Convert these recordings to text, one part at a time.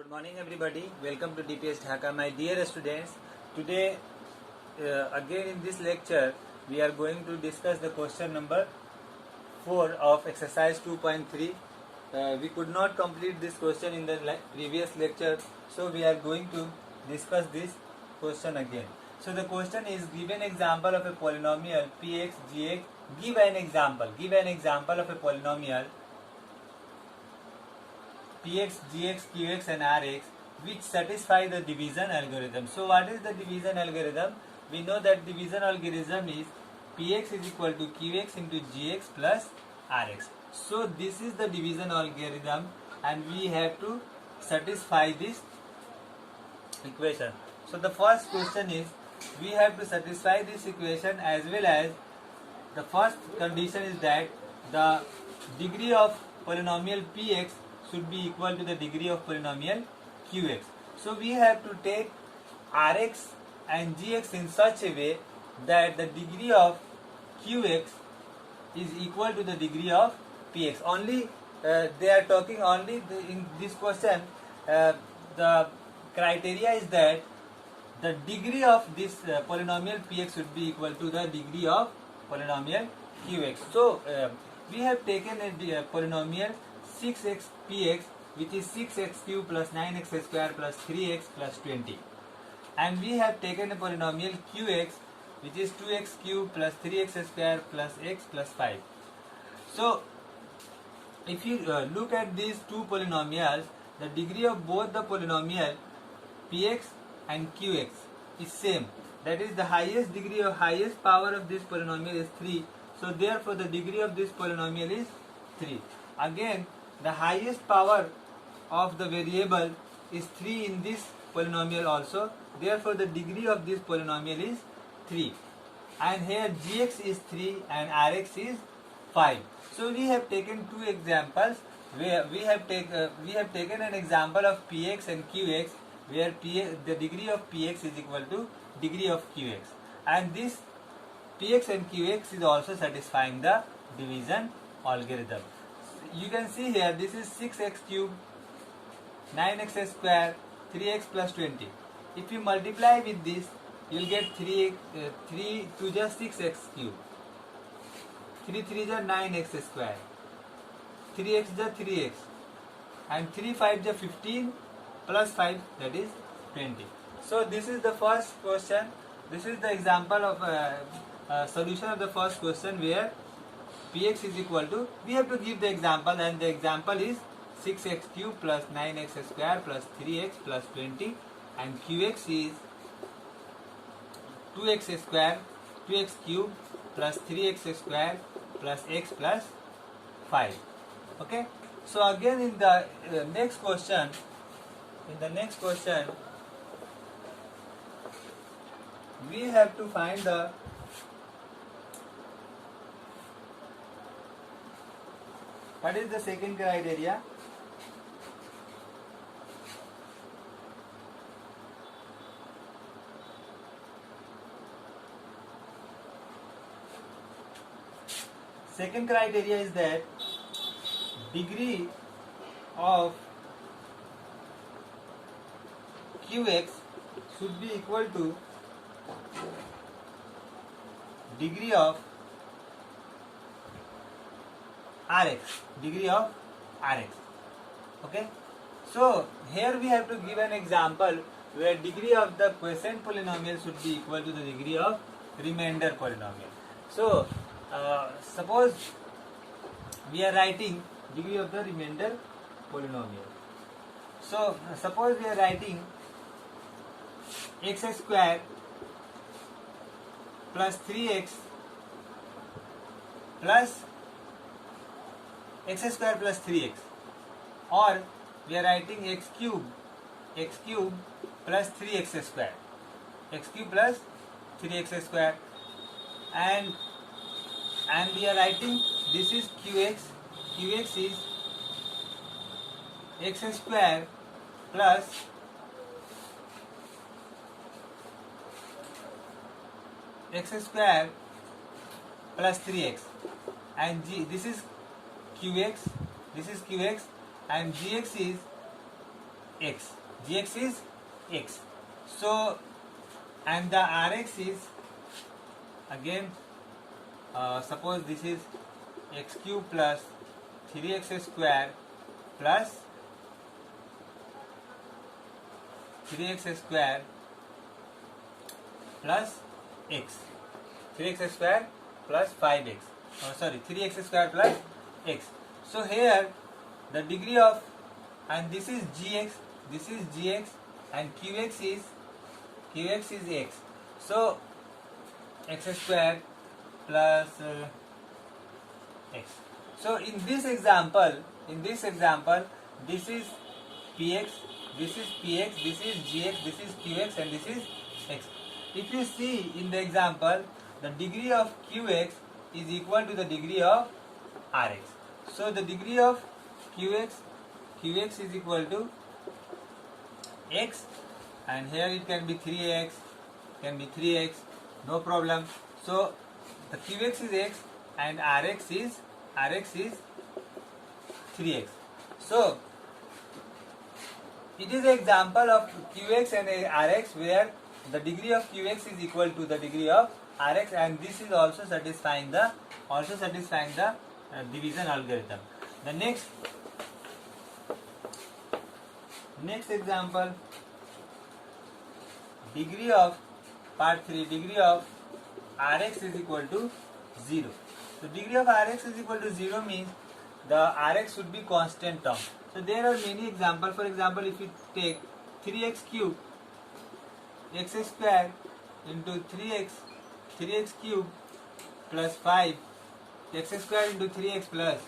Good morning everybody. Welcome to DPS Dhaka. My dear students, today again in this lecture we are going to discuss the question number 4 of exercise 2.3. We could not complete this question in the previous lecture, so we are going to discuss this question again. So the question is, give an example of a polynomial px gx. Give an example of a polynomial px, gx, qx and rx which satisfy the division algorithm. So what is the division algorithm? We know that division algorithm is px is equal to qx into gx plus rx. So this is the division algorithm and we have to satisfy this equation. So the first question is, we have to satisfy this equation, as well as the first condition is that the degree of polynomial px should be equal to the degree of polynomial qx. So we have to take rx and gx in such a way that the degree of qx is equal to the degree of px. Only they are talking only in this question, the criteria is that the degree of this polynomial px should be equal to the degree of polynomial qx. So we have taken a polynomial 6x px, which is 6x cube plus 9x square plus 3x plus 20, and we have taken a polynomial qx, which is 2x cube plus 3x square plus x plus 5. So if you look at these two polynomials, the degree of both the polynomial px and qx is same. That is, the highest degree of highest power of this polynomial is 3. So therefore the degree of this polynomial is 3. Again, the highest power of the variable is 3 in this polynomial also. Therefore the degree of this polynomial is 3. And here gx is 3 and rx is 5. So we have taken two examples where we have taken an example of px and qx, where the degree of px is equal to degree of qx, and this px and qx is also satisfying the division algorithm. You can see here, this is 6x cube, 9x square, 3x plus 20. If you multiply with this, you will get 3 to just 6x cube, 3 3 is 9x square, 3x is 3x, and 3 5 is 15 plus 5, that is 20. So this is the first question. This is the example of solution of the first question, where px is equal to, we have to give the example, and the example is 6x cube plus 9x square plus 3x plus 20, and qx is 2x square, 2x cube plus 3x square plus x plus 5. Okay. So again in the next question, we have to find the what is the second criteria? Second criteria is that degree of qx should be equal to degree of rx, okay. So here we have to give an example where degree of the quotient polynomial should be equal to the degree of remainder polynomial. So suppose we are writing degree of the remainder polynomial. So suppose we are writing x square plus 3x plus x square plus 3x, or we are writing x cube plus 3x square, x cube plus 3x square, and we are writing this is qx is x square plus x square plus 3x, and this is qx, and gx is x. Gx is x. So, and the Rx is again, suppose this is x cube plus 3x square plus 3x square plus x. 3x square plus 5x. Sorry, 3x square plus x. So here the degree of, and this is gx, this is gx, and qx is x. So x square plus x. So in this example, this is px, this is px, this is gx, this is qx, and this is x. If you see in the example, the degree of qx is equal to the degree of rx. So the degree of qx is equal to x, and here it can be 3x, no problem. So the qx is x and rx is 3x. So it is an example of qx and rx where the degree of qx is equal to the degree of rx, and this is also satisfying the division algorithm. The next example, degree of part 3, degree of rx is equal to 0. So degree of rx is equal to 0 means the rx should be constant term. So there are many examples. For example, if you take 3x cube, x square into 3x cube plus 5, x square into 3x plus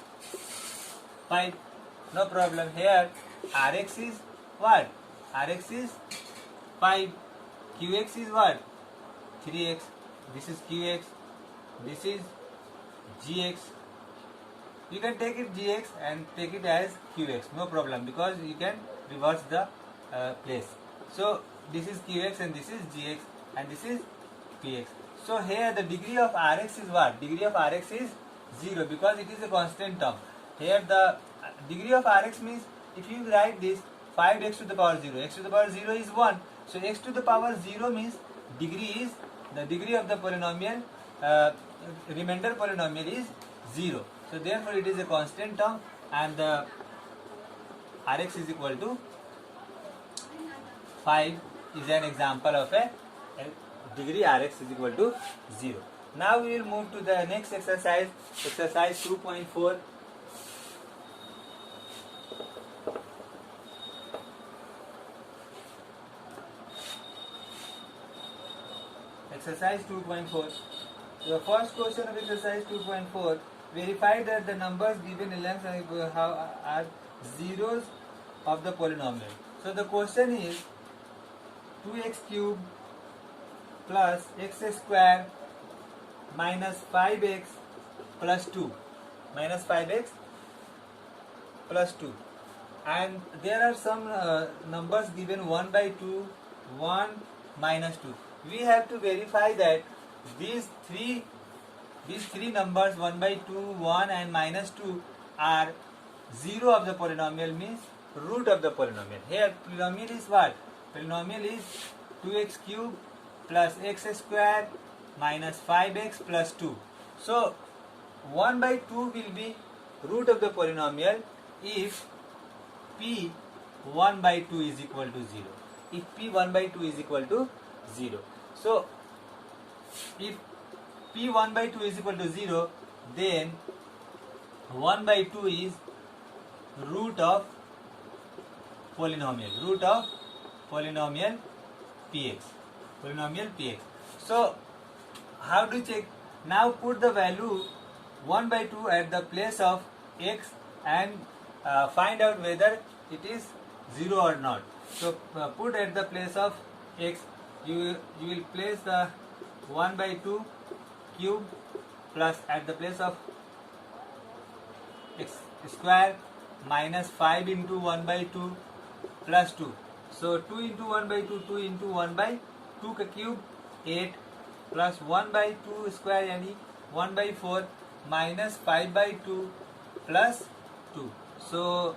5, no problem. Here rx is what? Rx is 5, qx is what? 3x, this is qx, this is gx. You can take it gx and take it as qx, no problem, because you can reverse the place. So this is qx and this is gx and this is px. So here the degree of rx is what? Degree of rx is 0 because it is a constant term. Here the degree of rx means, if you write this 5x to the power 0, x to the power 0 is 1. So x to the power 0 means degree is, the degree of the polynomial, remainder polynomial is 0. So therefore it is a constant term, and the rx is equal to 5 is an example of a degree rx is equal to 0. Now we will move to the next exercise, exercise 2.4. Exercise 2.4. The first question of exercise 2.4, verify that the numbers given in length are zeros of the polynomial. So the question is 2x cube plus x square minus 5x plus 2, minus 5x plus 2, and there are some numbers given 1 by 2, 1 minus 2. We have to verify that these three numbers 1 by 2, 1 and minus 2 are 0 of the polynomial, means root of the polynomial. Here polynomial is what? Polynomial is 2x cube plus x square minus 5x plus 2. So 1 by 2 will be root of the polynomial if p 1 by 2 is equal to 0. If p 1 by 2 is equal to 0. So if p 1 by 2 is equal to 0, then 1 by 2 is root of polynomial, px, So how to check? Now put the value 1 by 2 at the place of x and find out whether it is 0 or not. So put at the place of x, you will place the 1 by 2 cube plus at the place of x square minus 5 into 1 by 2 plus 2. So 2 into 1 by 2, 2 into 1 by 2 का cube 8 plus 1 by 2 square यानी 1 by 4 minus 5 by 2 plus 2. So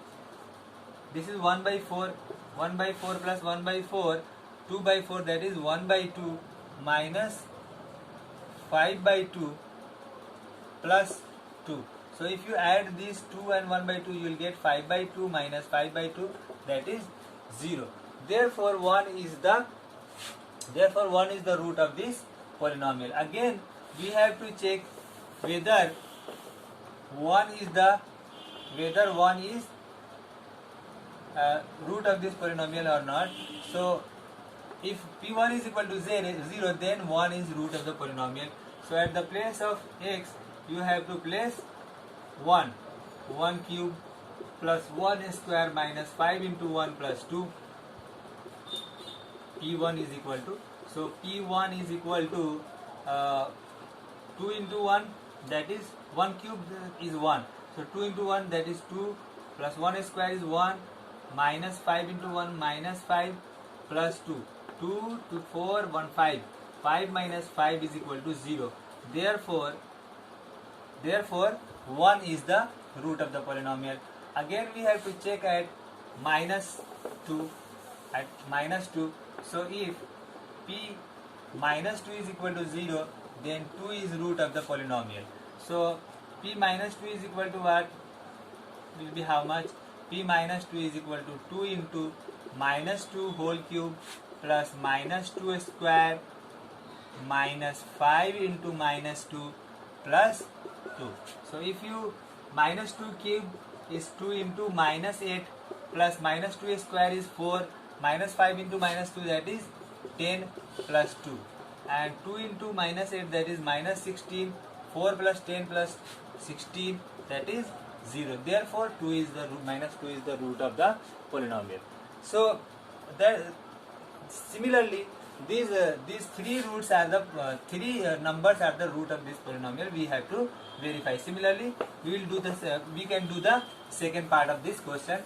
this is 1 by 4 1 by 4 plus 1 by 4, 2 by 4, that is 1 by 2 minus 5 by 2 plus 2. So if you add these 2 and 1 by 2, you will get 5 by 2 minus 5 by 2, that is 0. Therefore 1 is the root of this polynomial. Again we have to check whether 1 is root of this polynomial or not. So if p1 is equal to 0, then 1 is root of the polynomial. So at the place of x, you have to place 1 cube plus 1 square minus 5 into 1 plus 2. P1 is equal to, so P1 is equal to 2 into 1, that is 1 cube is 1. So 2 into 1, that is 2, plus 1 square is 1, minus 5 into 1 minus 5 plus 2. 2 to 4, 1, 5. 5 minus 5 is equal to 0. Therefore 1 is the root of the polynomial. Again we have to check at minus 2. So if p minus 2 is equal to 0, then 2 is root of the polynomial. So p minus 2 is equal to what? Will be how much? P minus 2 is equal to 2 into minus 2 whole cube plus minus 2 square minus 5 into minus 2 plus 2. So if you minus 2 cube is 2 into minus 8 plus minus 2 square is 4 minus 5 into minus 2, that is 10 plus 2, and 2 into minus 8, that is minus 16. 4 plus 10 plus 16, that is 0. Therefore minus 2 is the root of the polynomial. So similarly these three roots are the three numbers are the root of this polynomial. We have to verify. Similarly we can do the second part of this question.